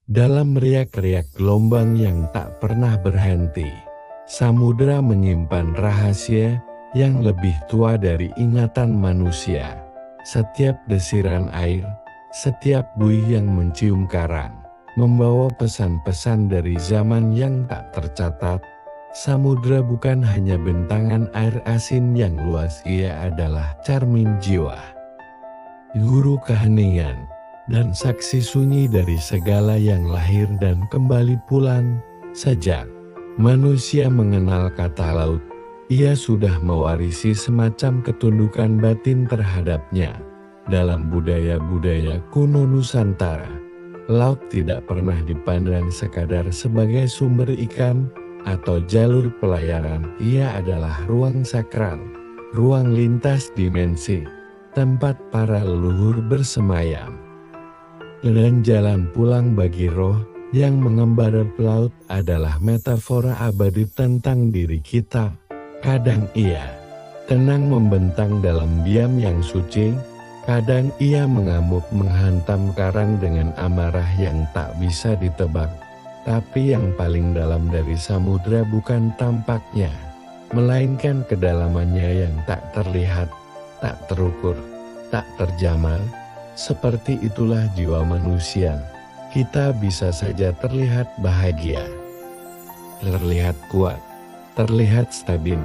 Dalam riak-riak gelombang yang tak pernah berhenti, samudera menyimpan rahasia yang lebih tua dari ingatan manusia. Setiap desiran air, setiap buih yang mencium karang, membawa pesan-pesan dari zaman yang tak tercatat. Samudra bukan hanya bentangan air asin yang luas, ia adalah cermin jiwa, guru keheningan, dan saksi sunyi dari segala yang lahir dan kembali pulang. Sejak manusia mengenal kata laut, ia sudah mewarisi semacam ketundukan batin terhadapnya. Dalam budaya-budaya kuno Nusantara, laut tidak pernah dipandang sekadar sebagai sumber ikan atau jalur pelayaran. Ia adalah ruang sakral, ruang lintas dimensi, tempat para leluhur bersemayam, dan jalan pulang bagi roh yang mengembara. Laut adalah metafora abadi tentang diri kita. Kadang ia tenang membentang dalam diam yang suci, kadang ia mengamuk menghantam karang dengan amarah yang tak bisa ditebak. Tapi yang paling dalam dari samudra bukan tampaknya, melainkan kedalamannya yang tak terlihat, tak terukur, tak terjamal. Seperti itulah jiwa manusia. Kita bisa saja terlihat bahagia, terlihat kuat, terlihat stabil,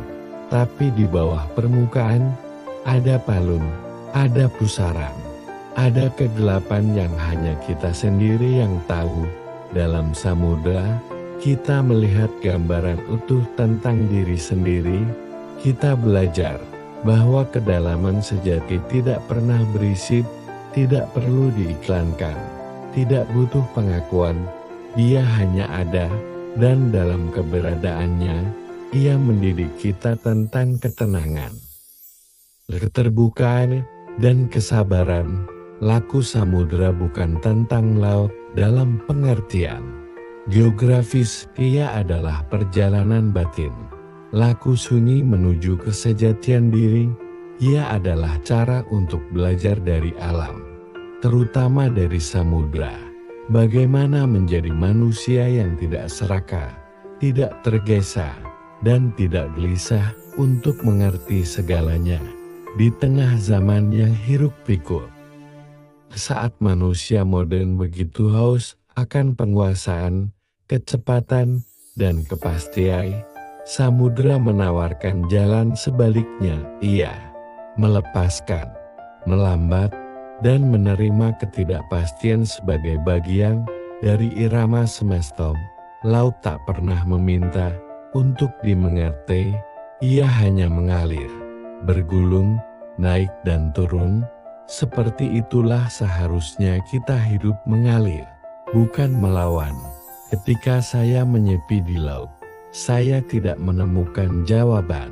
tapi di bawah permukaan ada palung, ada pusaran, ada kegelapan yang hanya kita sendiri yang tahu. Dalam samudra, kita melihat gambaran utuh tentang diri sendiri. Kita belajar bahwa kedalaman sejati tidak pernah berisik, tidak perlu diiklankan, tidak butuh pengakuan. Dia hanya ada, dan dalam keberadaannya, ia mendidik kita tentang ketenangan, keterbukaan, dan kesabaran. Laku samudra bukan tentang laut dalam pengertian geografis, ia adalah perjalanan batin. Laku sunyi menuju kesejatian diri, ia adalah cara untuk belajar dari alam, terutama dari samudra. Bagaimana menjadi manusia yang tidak serakah, tidak tergesa, dan tidak gelisah untuk mengerti segalanya di tengah zaman yang hiruk-pikuk. Saat manusia modern begitu haus akan penguasaan, kecepatan, dan kepastian, samudra menawarkan jalan sebaliknya. Ia melepaskan, melambat, dan menerima ketidakpastian sebagai bagian dari irama semesta. Laut tak pernah meminta untuk dimengerti, ia hanya mengalir, bergulung, naik dan turun. Seperti itulah seharusnya kita hidup, mengalir, bukan melawan. Ketika saya menyepi di laut, saya tidak menemukan jawaban.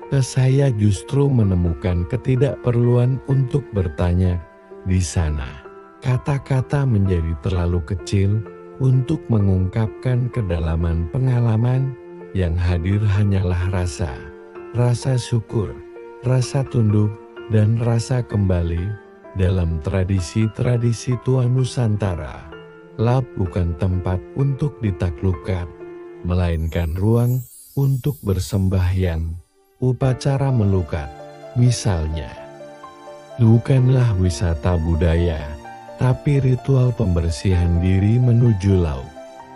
Saya justru menemukan ketidakperluan untuk bertanya. Di sana, kata-kata menjadi terlalu kecil untuk mengungkapkan kedalaman pengalaman. Yang hadir hanyalah rasa, rasa syukur, rasa tunduk, dan rasa kembali. Dalam tradisi-tradisi tua Nusantara, laut bukan tempat untuk ditaklukkan, melainkan ruang untuk bersembahyang. Upacara melukat, misalnya, bukanlah wisata budaya, tapi ritual pembersihan diri menuju laut.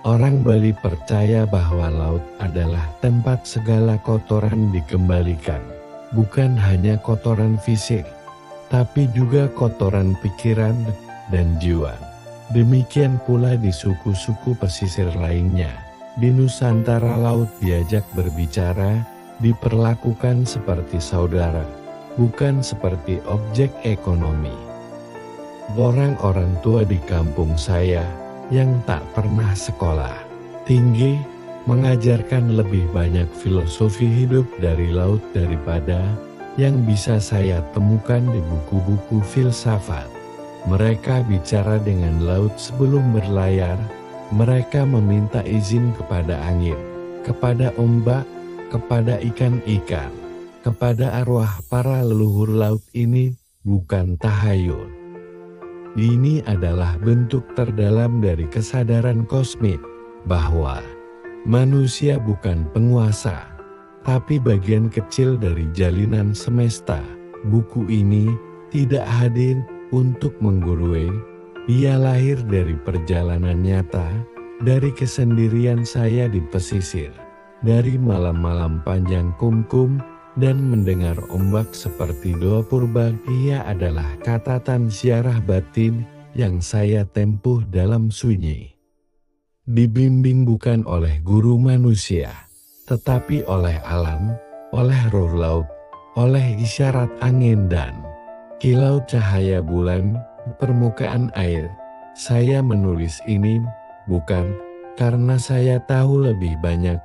Orang Bali percaya bahwa laut adalah tempat segala kotoran dikembalikan. Bukan hanya kotoran fisik, tapi juga kotoran pikiran dan jiwa. Demikian pula di suku-suku pesisir lainnya. Di Nusantara, laut diajak berbicara, diperlakukan seperti saudara, bukan seperti objek ekonomi. Orang-orang tua di kampung saya yang tak pernah sekolah tinggi mengajarkan lebih banyak filosofi hidup dari laut daripada yang bisa saya temukan di buku-buku filsafat. Mereka bicara dengan laut sebelum berlayar. Mereka meminta izin kepada angin, kepada ombak, kepada ikan-ikan, kepada arwah para leluhur laut. Ini bukan tahayul, Ini adalah bentuk terdalam dari kesadaran kosmik bahwa manusia bukan penguasa, tapi bagian kecil dari jalinan semesta. Buku ini tidak hadir untuk menggurui, ia lahir dari perjalanan nyata, dari kesendirian saya di pesisir, dari malam-malam panjang kumkum, dan mendengar ombak seperti doa purba. Ia adalah catatan ziarah batin yang saya tempuh dalam sunyi. Dibimbing bukan oleh guru manusia, tetapi oleh alam, oleh roh laut, oleh isyarat angin dan kilau cahaya bulan, permukaan air. Saya menulis ini bukan karena saya tahu lebih banyak,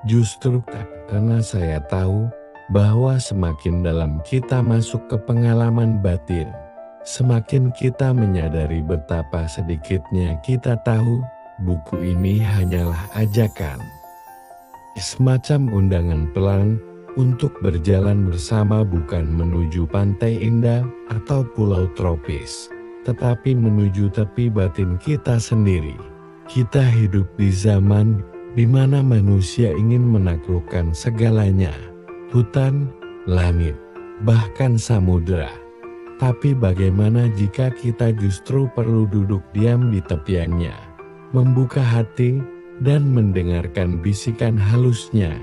justru karena saya tahu bahwa semakin dalam kita masuk ke pengalaman batin, semakin kita menyadari betapa sedikitnya kita tahu. Buku ini hanyalah ajakan, semacam undangan pelan untuk berjalan bersama, bukan menuju pantai indah atau pulau tropis, tetapi menuju tepi batin kita sendiri. Kita hidup di zaman di mana manusia ingin menaklukkan segalanya, hutan, langit, bahkan samudera. Tapi bagaimana jika kita justru perlu duduk diam di tepiannya, membuka hati, dan mendengarkan bisikan halusnya?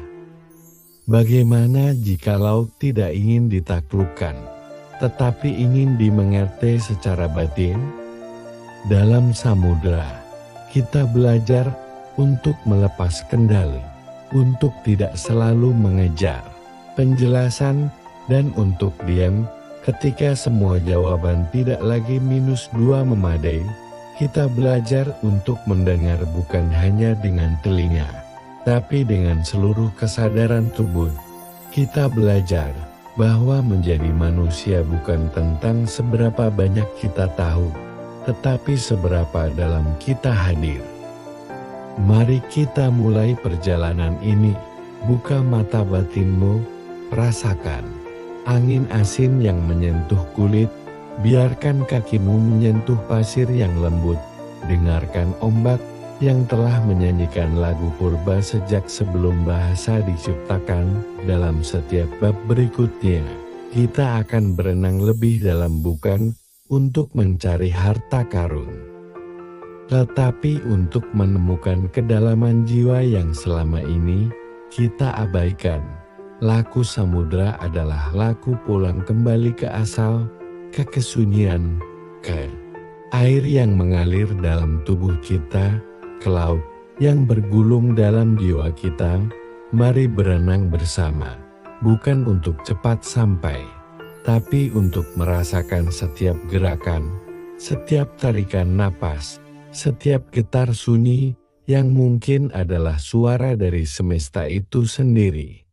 Bagaimana jika laut tidak ingin ditaklukkan, tetapi ingin dimengerti secara batin? Dalam samudera, kita belajar untuk melepas kendali, untuk tidak selalu mengejar penjelasan, dan untuk diam ketika semua jawaban tidak lagi -2 memadai. Kita belajar untuk mendengar bukan hanya dengan telinga, tapi dengan seluruh kesadaran tubuh. Kita belajar bahwa menjadi manusia bukan tentang seberapa banyak kita tahu, tetapi seberapa dalam kita hadir. Mari kita mulai perjalanan ini. Buka mata batinmu. Rasakan angin asin yang menyentuh kulit, biarkan kakimu menyentuh pasir yang lembut, dengarkan ombak yang telah menyanyikan lagu purba sejak sebelum bahasa diciptakan. Dalam setiap bab berikutnya, kita akan berenang lebih dalam, bukan untuk mencari harta karun, tetapi untuk menemukan kedalaman jiwa yang selama ini kita abaikan. Laku samudera adalah laku pulang kembali ke asal, ke kesunyian, ke air yang mengalir dalam tubuh kita, ke laut yang bergulung dalam jiwa kita. Mari berenang bersama, bukan untuk cepat sampai, tapi untuk merasakan setiap gerakan, setiap tarikan napas, setiap getar sunyi yang mungkin adalah suara dari semesta itu sendiri.